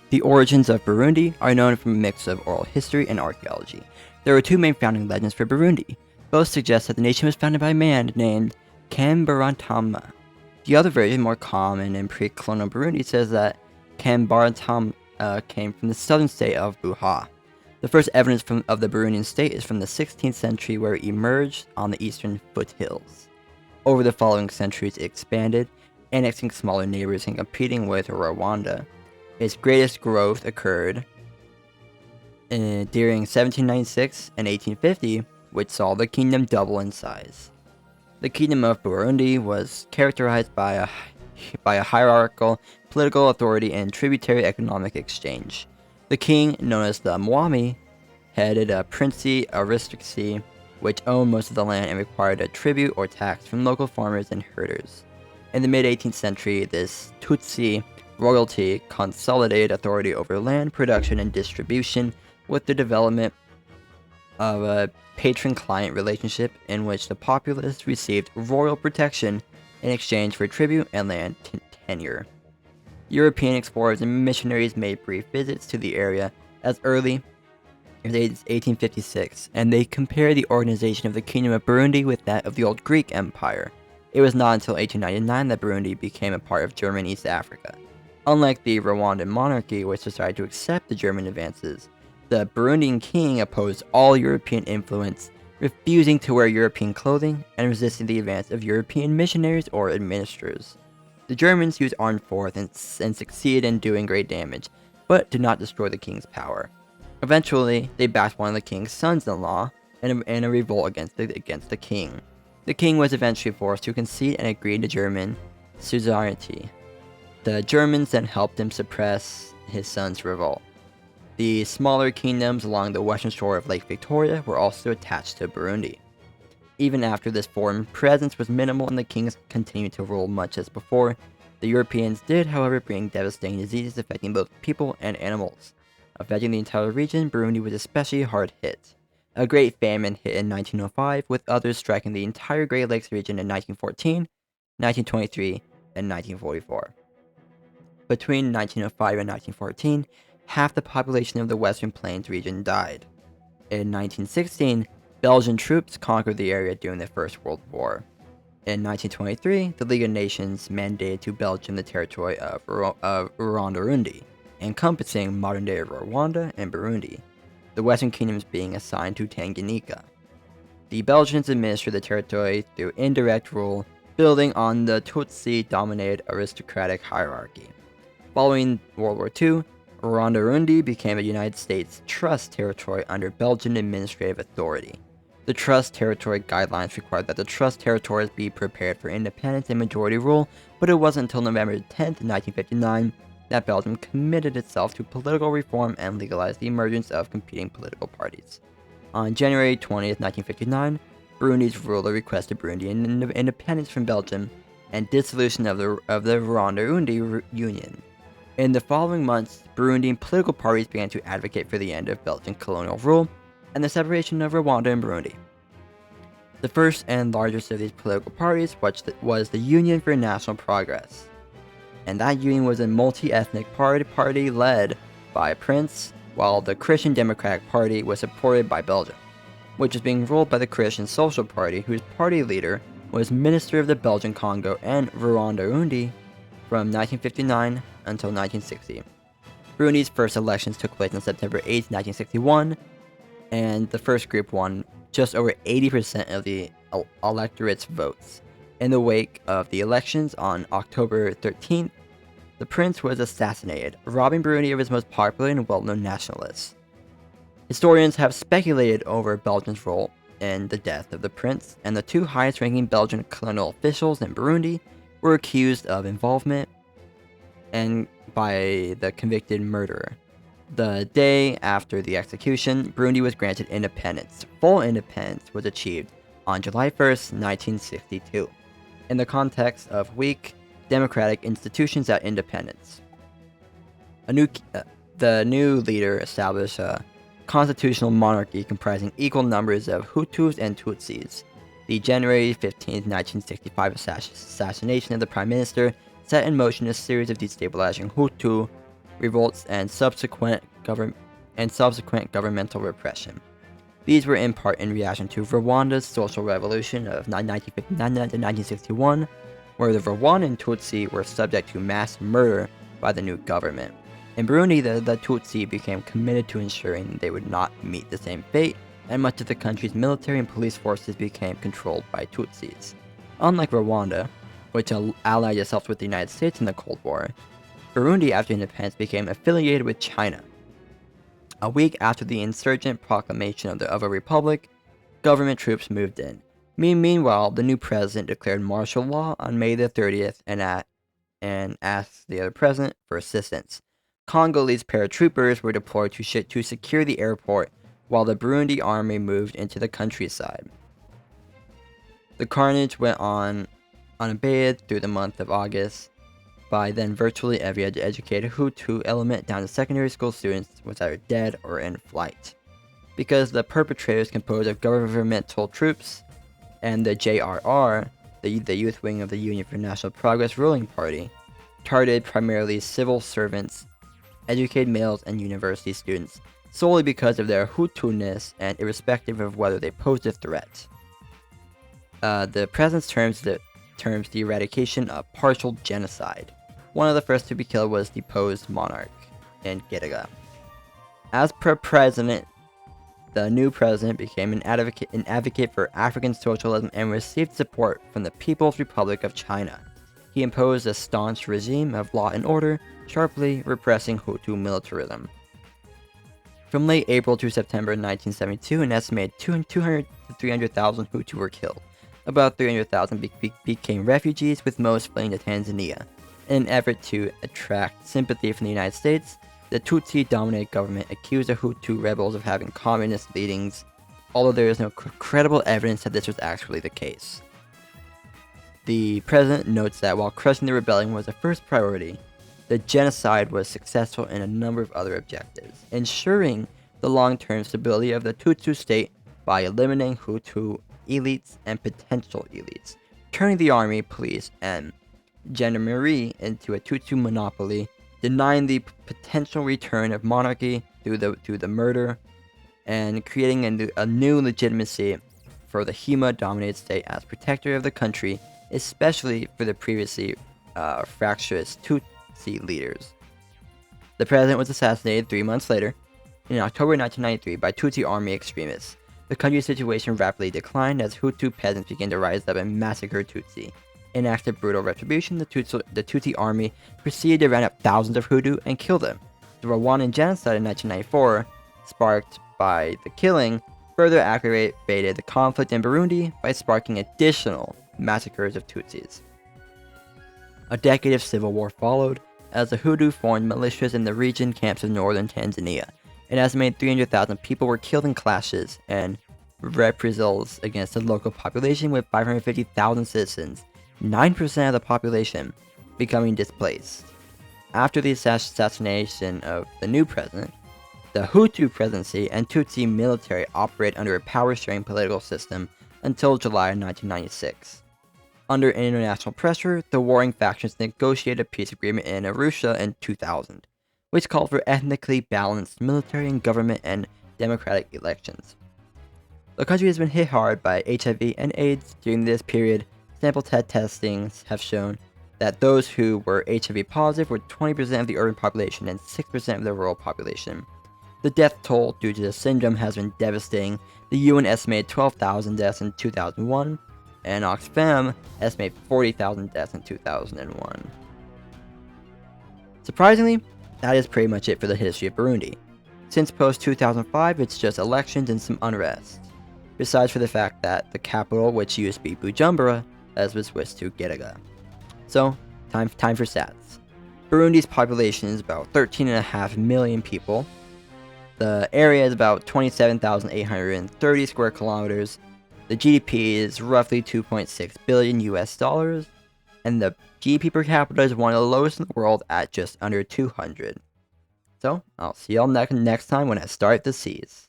The origins of Burundi are known from a mix of oral history and archaeology. There are two main founding legends for Burundi. Both suggest that the nation was founded by a man named Kambarantama. The other version, more common in pre-colonial Burundi, says that Kambarantama came from the southern state of Buha. The first evidence of the Burundian state is from the 16th century, where it emerged on the eastern foothills. Over the following centuries, it expanded, annexing smaller neighbors and competing with Rwanda. Its greatest growth occurred during 1796 and 1850, which saw the kingdom double in size. The kingdom of Burundi was characterized by a hierarchical political authority and tributary economic exchange. The king, known as the Mwami, headed a princely aristocracy which owned most of the land and required a tribute or tax from local farmers and herders. In the mid-18th century, this Tutsi royalty consolidated authority over land production and distribution with the development of a patron-client relationship in which the populace received royal protection in exchange for tribute and land tenure. European explorers and missionaries made brief visits to the area as early as 1856, and they compared the organization of the Kingdom of Burundi with that of the old Greek Empire. It was not until 1899 that Burundi became a part of German East Africa. Unlike the Rwandan monarchy, which decided to accept the German advances, the Burundian king opposed all European influence, refusing to wear European clothing and resisting the advance of European missionaries or administrators. The Germans used armed force and succeeded in doing great damage, but did not destroy the king's power. Eventually, they backed one of the king's sons-in-law in a revolt against the king. The king was eventually forced to concede and agree to German suzerainty. The Germans then helped him suppress his son's revolt. The smaller kingdoms along the western shore of Lake Victoria were also attached to Burundi. Even after this foreign presence was minimal and the kings continued to rule much as before, the Europeans did, however, bring devastating diseases affecting both people and animals. Affecting the entire region, Burundi was especially hard hit. A great famine hit in 1905, with others striking the entire Great Lakes region in 1914, 1923, and 1944. Between 1905 and 1914, half the population of the Western Plains region died. In 1916, Belgian troops conquered the area during the First World War. In 1923, the League of Nations mandated to Belgium the territory of Rwanda-Urundi, encompassing modern-day Rwanda and Burundi, the Western Kingdoms being assigned to Tanganyika. The Belgians administered the territory through indirect rule, building on the Tutsi-dominated aristocratic hierarchy. Following World War II, Rwanda-Urundi became a United States Trust territory under Belgian administrative authority. The Trust territory guidelines required that the Trust territories be prepared for independence and majority rule, but it wasn't until November 10, 1959, that Belgium committed itself to political reform and legalized the emergence of competing political parties. On January 20, 1959, Burundi's ruler requested Burundian independence from Belgium and dissolution of the Rwanda-Urundi Union. In the following months, Burundian political parties began to advocate for the end of Belgian colonial rule and the separation of Rwanda and Burundi. The first and largest of these political parties was the Union for National Progress, and that union was a multi-ethnic party led by a prince, while the Christian Democratic Party was supported by Belgium, which was being ruled by the Christian Social Party, whose party leader was Minister of the Belgian Congo and Rwanda-Urundi from 1959 until 1960. Burundi's first elections took place on September 8, 1961, and the first group won just over 80% of the electorate's votes. In the wake of the elections on October 13th, the prince was assassinated, robbing Burundi of its most popular and well-known nationalists. Historians have speculated over Belgium's role in the death of the prince, and the two highest-ranking Belgian colonial officials in Burundi were accused of involvement and by the convicted murderer. The day after the execution, Burundi was granted independence. Full independence was achieved on July 1st, 1962, in the context of weak democratic institutions at independence. The new leader established a constitutional monarchy comprising equal numbers of Hutus and Tutsis. The January 15, 1965 assassination of the prime minister set in motion a series of destabilizing Hutu revolts, and subsequent governmental repression. These were in part in reaction to Rwanda's social revolution of 1959 to 1961, where the Rwandan Tutsi were subject to mass murder by the new government. In Burundi, the Tutsi became committed to ensuring they would not meet the same fate, and much of the country's military and police forces became controlled by Tutsis. Unlike Rwanda, which allied itself with the United States in the Cold War, Burundi after independence became affiliated with China. A week after the insurgent proclamation of a republic, government troops moved in. Meanwhile, the new president declared martial law on May the 30th and asked the other president for assistance. Congolese paratroopers were deployed to secure the airport, while the Burundi army moved into the countryside. The carnage went on unabated through the month of August. By then, virtually every educated Hutu element down to secondary school students was either dead or in flight. Because the perpetrators composed of governmental troops and the JRR, the youth wing of the Union for National Progress ruling party, targeted primarily civil servants, educated males, and university students, solely because of their Hutu-ness and irrespective of whether they posed a threat. The president's terms the eradication of partial genocide. One of the first to be killed was the deposed monarch in Gitega. As per president, the new president became an advocate for African socialism and received support from the People's Republic of China. He imposed a staunch regime of law and order, sharply repressing Hutu militarism. From late April to September 1972, an estimated 200 to 300,000 Hutu were killed. About 300,000 became refugees, with most fleeing to Tanzania. In an effort to attract sympathy from the United States, the Tutsi-dominated government accused the Hutu rebels of having communist leanings, although there is no credible evidence that this was actually the case. The president notes that while crushing the rebellion was the first priority, the genocide was successful in a number of other objectives, ensuring the long-term stability of the Tutsi state by eliminating Hutu elites and potential elites, turning the army, police, and gendarmerie into a Tutsi monopoly, denying the potential return of monarchy through the murder, and creating a new legitimacy for the Hima-dominated state as protector of the country, especially for the previously fractious Tutsi leaders. The president was assassinated 3 months later, in October 1993, by Tutsi army extremists. The country's situation rapidly declined as Hutu peasants began to rise up and massacre Tutsi. In acts of brutal retribution, the Tutsi army proceeded to round up thousands of Hutu and kill them. The Rwandan genocide in 1994, sparked by the killing, further aggravated the conflict in Burundi by sparking additional massacres of Tutsis. A decade of civil war followed, as the Hutu formed militias in the region camps of northern Tanzania. An estimated 300,000 people were killed in clashes and reprisals against the local population, with 550,000 citizens, 9% of the population, becoming displaced. After the assassination of the new president, the Hutu presidency and Tutsi military operated under a power-sharing political system until July 1996. Under international pressure, the warring factions negotiated a peace agreement in Arusha in 2000, which called for ethnically balanced military and government and democratic elections. The country has been hit hard by HIV and AIDS during this period. Sample testings have shown that those who were HIV positive were 20% of the urban population and 6% of the rural population. The death toll due to the syndrome has been devastating. The UN estimated 12,000 deaths in 2001, and Oxfam estimated 40,000 deaths in 2001. Surprisingly, that is pretty much it for the history of Burundi. Since post-2005, it's just elections and some unrest, besides for the fact that the capital, which used to be Bujumbura, was switched to Gitega. So, time for stats. Burundi's population is about 13.5 million people. The area is about 27,830 square kilometers. The GDP is roughly 2.6 billion US dollars, and the GDP per capita is one of the lowest in the world at just under 200. So, I'll see y'all next time when I start the seas.